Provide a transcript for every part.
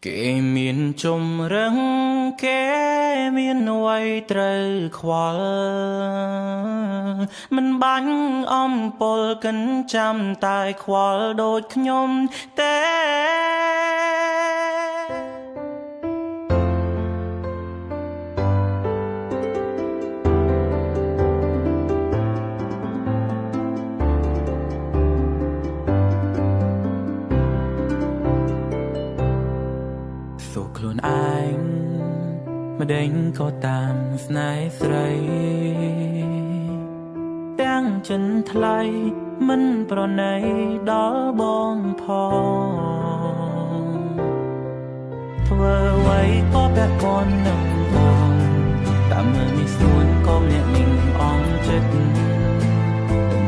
គេមានជំរឹងគេមានអ្វីត្រូវខ្វល់មិនបាញ់អំពលកិនចាំតែខ្វល់ដូចខ្ញុំទេខ្លួនឯងម្ដេចក៏តាមស្នេហ៍ស្រីទាំងចិនថ្លៃមិនប្រណីដល់បងផងធ្វើអ្វីក៏ពាក់ព័ន្ធនឹងបងតាមមើលនេះស្នួនក៏ម្នាក់នឹងអងចិត្ត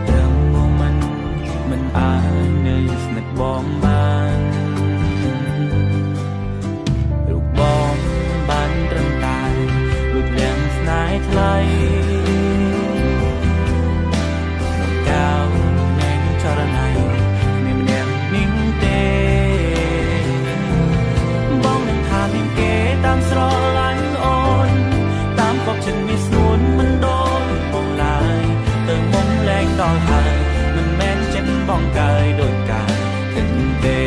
ទាំងមកមិនអាចនៅស្និទ្ធបងបានថ្លៃក្នុងកៅណែងចរណៃមានម្នាក់មីងទេបងនឹងថាមានគេតាមស្រឡាញ់អូនតាមកប់ចិត្តមានស្នួនមិនដូចបងឡើយទៅមុំលែងដល់ហើយមិនមែនចិត្តបងកាយដូចកាយគិតទេ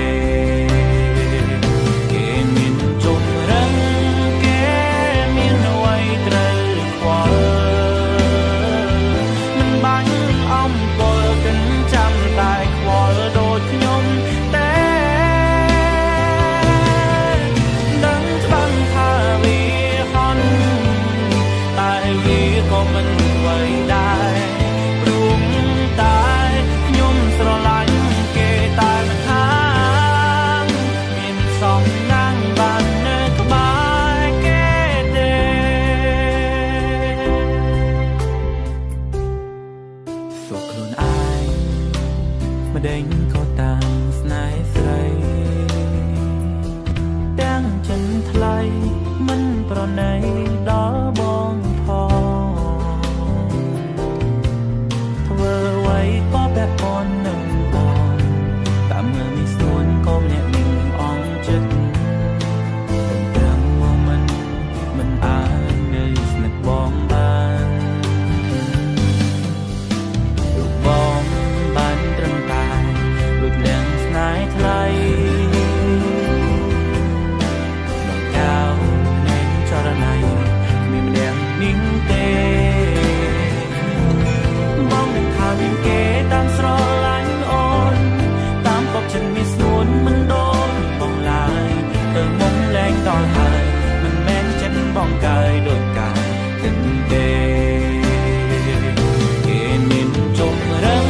ម្ដេចក៏តាមស្នេហ៍ស្រីទាំងចិនថ្លៃមិនប្រណីដល់បងផងធ្វើអ្វីក៏ពាក់ព័ន្ធនឹងបងតាមមើលនេះស្នួនក៏ម្នាក់នឹងអងចិត្តទាំងមកមិនអាចនៅស្និទ្ធបងបានបងបានត្រឹមតែដូចលាំងស្នេហ៍ថ្លៃក្នុងកៅណែងចរណៃមានម្នាក់មីងទេបងនឹងថាមានគេតាមស្រឡាញ់អូនតាមកប់ចិត្តមានស្នួនមិនដូចបងឡើយទៅមុំលែងដល់ហើយមិនមែនចិត្តបងកាយដូចកាយគិតទេគេមានជំរឹង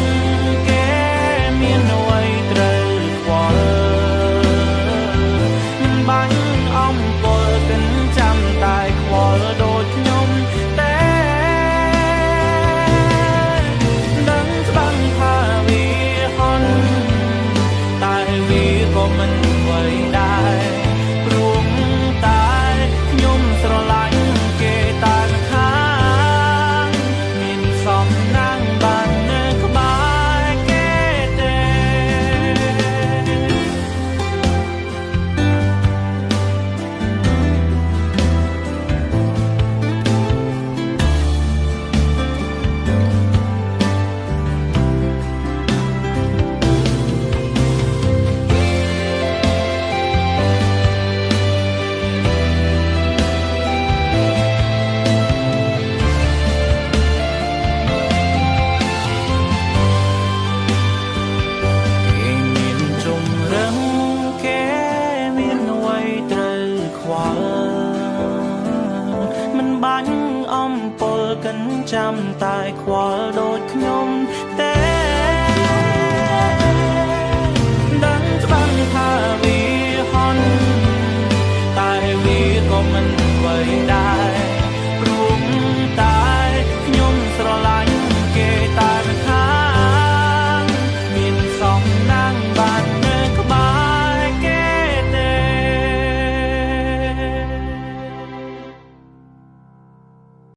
មិនបាញ់អំពលកិនចាំតែខ្វល់ដូចខ្ញុំ